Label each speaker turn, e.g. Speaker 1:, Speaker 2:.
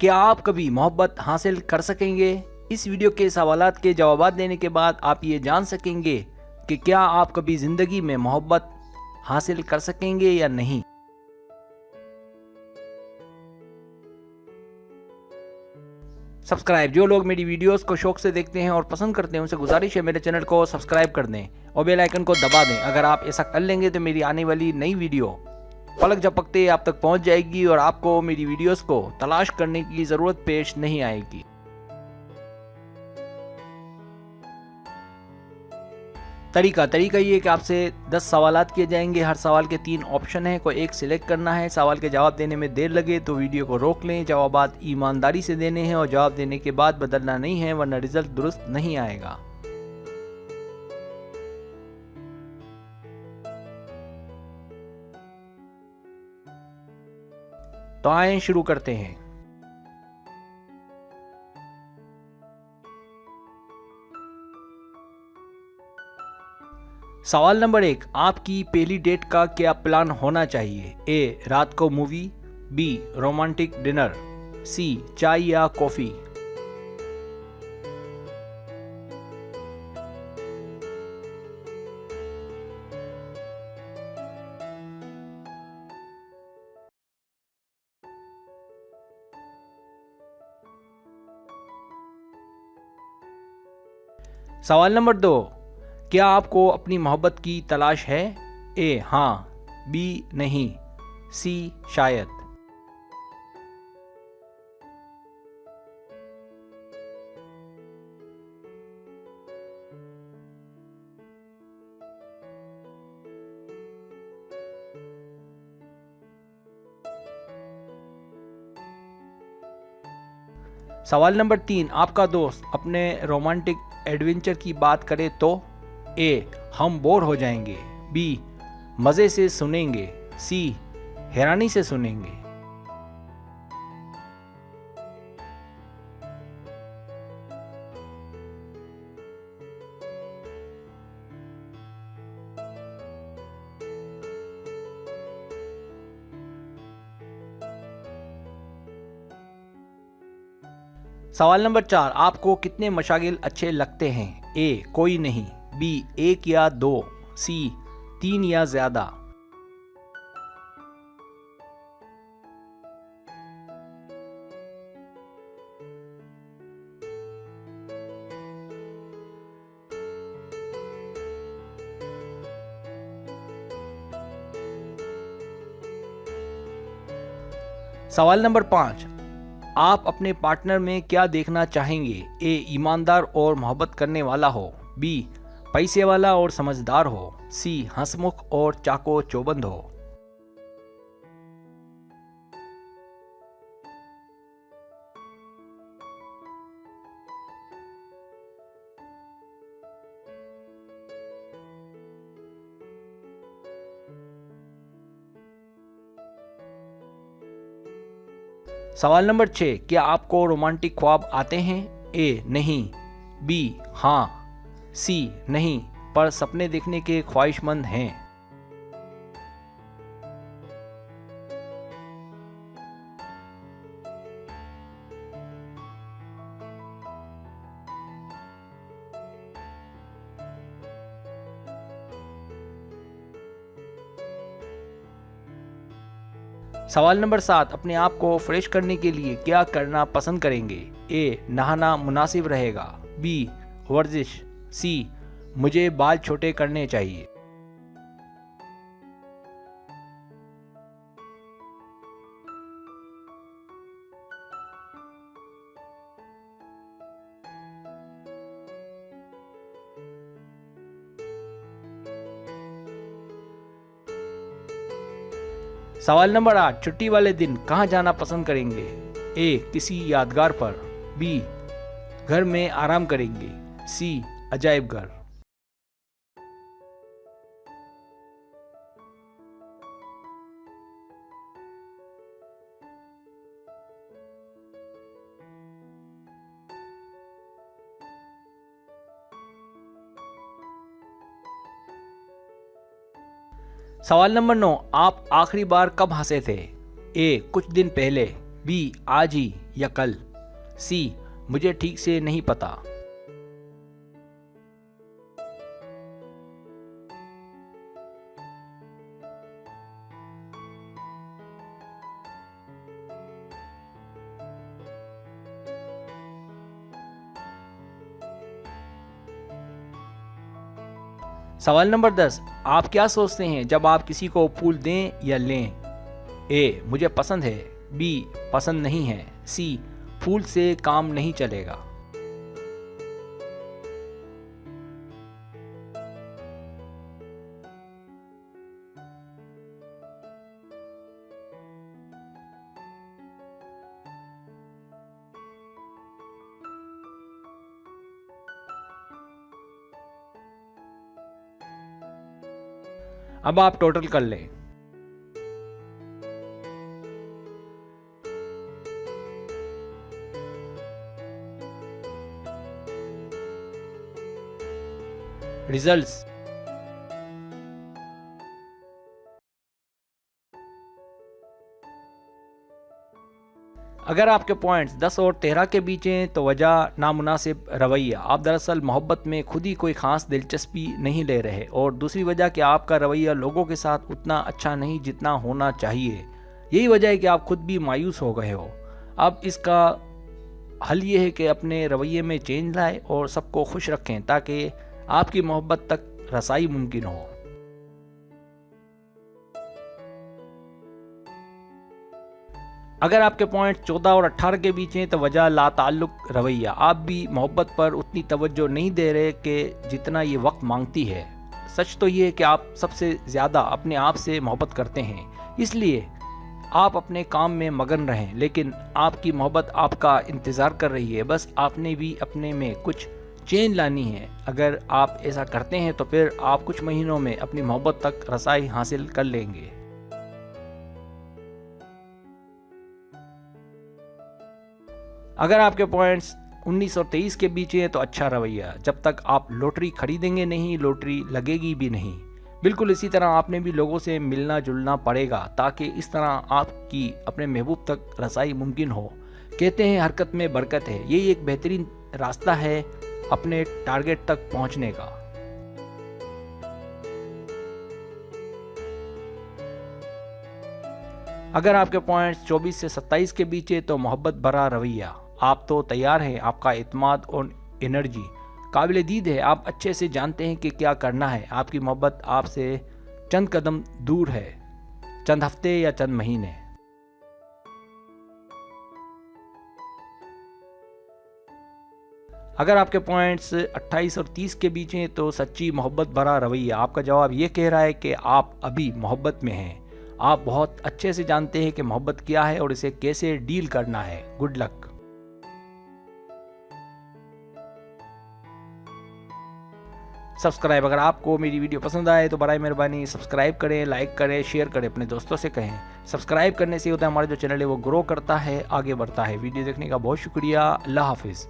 Speaker 1: क्या आप कभी मोहब्बत हासिल कर सकेंगे? इस वीडियो के सवालात के जवाब देने के बाद आप ये जान सकेंगे कि क्या आप कभी ज़िंदगी में मोहब्बत हासिल कर सकेंगे या नहीं। सब्सक्राइब, जो लोग मेरी वीडियोस को शौक से देखते हैं और पसंद करते हैं उनसे गुजारिश है मेरे चैनल को सब्सक्राइब कर दें और बेल आइकन को दबा दें। अगर आप ऐसा कर लेंगे तो मेरी आने वाली नई वीडियो पलक झपकते आप तक पहुंच जाएगी और आपको मेरी वीडियोस को तलाश करने की ज़रूरत पेश नहीं आएगी। तरीका ये कि आपसे 10 सवालात किए जाएंगे। हर सवाल के 3 ऑप्शन हैं, कोई एक सिलेक्ट करना है। सवाल के जवाब देने में देर लगे तो वीडियो को रोक लें। जवाबात ईमानदारी से देने हैं और जवाब देने के बाद बदलना नहीं है, वरना रिजल्ट दुरुस्त नहीं आएगा। तो आए शुरू करते हैं। सवाल नंबर 1, आपकी पहली डेट का क्या प्लान होना चाहिए? ए, रात को मूवी, बी, रोमांटिक डिनर, सी, चाय या कॉफी। सवाल नंबर 2, क्या आपको अपनी मोहब्बत की तलाश है? ए, हाँ, बी, नहीं, सी, शायद। सवाल नंबर 3, आपका दोस्त अपने रोमांटिक एडवेंचर की बात करे तो? ए, हम बोर हो जाएंगे, बी, मज़े से सुनेंगे, सी, हैरानी से सुनेंगे। सवाल नंबर 4, आपको कितने मशागिल अच्छे लगते हैं? ए, कोई नहीं, बी, 1 या 2, सी, 3 या ज़्यादा। सवाल नंबर 5, आप अपने पार्टनर में क्या देखना चाहेंगे? ए, ईमानदार और मोहब्बत करने वाला हो, बी, पैसे वाला और समझदार हो, सी, हंसमुख और चाको चौबंद हो। सवाल नंबर 6, क्या आपको रोमांटिक ख्वाब आते हैं? ए, नहीं, बी, हाँ, सी, नहीं, पर सपने देखने के ख्वाहिशमंद हैं। सवाल नंबर 7, अपने आप को फ्रेश करने के लिए क्या करना पसंद करेंगे? ए, नहाना मुनासिब रहेगा, बी, वर्जिश, सी, मुझे बाल छोटे करने चाहिए। सवाल नंबर 8, छुट्टी वाले दिन कहाँ जाना पसंद करेंगे? ए, किसी यादगार पर, बी, घर में आराम करेंगे, सी, अजायब घर। सवाल नंबर 9, आप आखिरी बार कब हंसे थे? ए, कुछ दिन पहले, बी, आज ही, या कल? सी, मुझे ठीक से नहीं पता। सवाल नंबर 10, आप क्या सोचते हैं जब आप किसी को फूल दें या लें? ए, मुझे पसंद है। बी, पसंद नहीं है। सी, फूल से काम नहीं चलेगा। अब आप टोटल कर लें। रिजल्ट्स। अगर आपके पॉइंट्स 10 और 13 के बीच हैं तो वजह नामुनासिब रवैया। आप दरअसल मोहब्बत में खुद ही कोई ख़ास दिलचस्पी नहीं ले रहे, और दूसरी वजह कि आपका रवैया लोगों के साथ उतना अच्छा नहीं जितना होना चाहिए। यही वजह है कि आप खुद भी मायूस हो गए हो। अब इसका हल ये है कि अपने रवैये में चेंज लाएं और सबको खुश रखें ताकि आपकी मोहब्बत तक रसाई मुमकिन हो। अगर आपके पॉइंट 14 और 18 के बीच हैं तो वजह लाताल्लुक रवैया। आप भी मोहब्बत पर उतनी तवज्जो नहीं दे रहे कि जितना ये वक्त मांगती है। सच तो ये है कि आप सबसे ज़्यादा अपने आप से मोहब्बत करते हैं, इसलिए आप अपने काम में मगन रहें, लेकिन आपकी मोहब्बत आपका इंतज़ार कर रही है। बस आपने भी अपने में कुछ चेंज लानी है। अगर आप ऐसा करते हैं तो फिर आप कुछ महीनों में अपनी मोहब्बत तक रसाई हासिल कर लेंगे। अगर आपके पॉइंट्स 19 और 23 के बीच हैं तो अच्छा रवैया। जब तक आप लॉटरी खरीदेंगे नहीं, लॉटरी लगेगी भी नहीं। बिल्कुल इसी तरह आपने भी लोगों से मिलना जुलना पड़ेगा ताकि इस तरह आपकी अपने महबूब तक रसाई मुमकिन हो। कहते हैं हरकत में बरकत है, यही एक बेहतरीन रास्ता है अपने टारगेट तक पहुंचने का। अगर आपके पॉइंट्स 24 से 27 के बीच है तो मोहब्बत भरा रवैया। आप तो तैयार हैं, आपका इत्मीनान और एनर्जी काबिल दीद है। आप अच्छे से जानते हैं कि क्या करना है। आपकी मोहब्बत आपसे चंद कदम दूर है, चंद हफ्ते या चंद महीने। अगर आपके पॉइंट्स 28 और 30 के बीच हैं तो सच्ची मोहब्बत भरा रवैया। आपका जवाब ये कह रहा है कि आप अभी मोहब्बत में हैं। आप बहुत अच्छे से जानते हैं कि मोहब्बत क्या है और इसे कैसे डील करना है। Good luck. सब्सक्राइब। अगर आपको मेरी वीडियो पसंद आए तो बराए मेहरबानी सब्सक्राइब करें, लाइक करें, शेयर करें, अपने दोस्तों से कहें। सब्सक्राइब करने से होता है हमारा जो चैनल है वो ग्रो करता है, आगे बढ़ता है। वीडियो देखने का बहुत शुक्रिया। अल्लाह हाफिज़।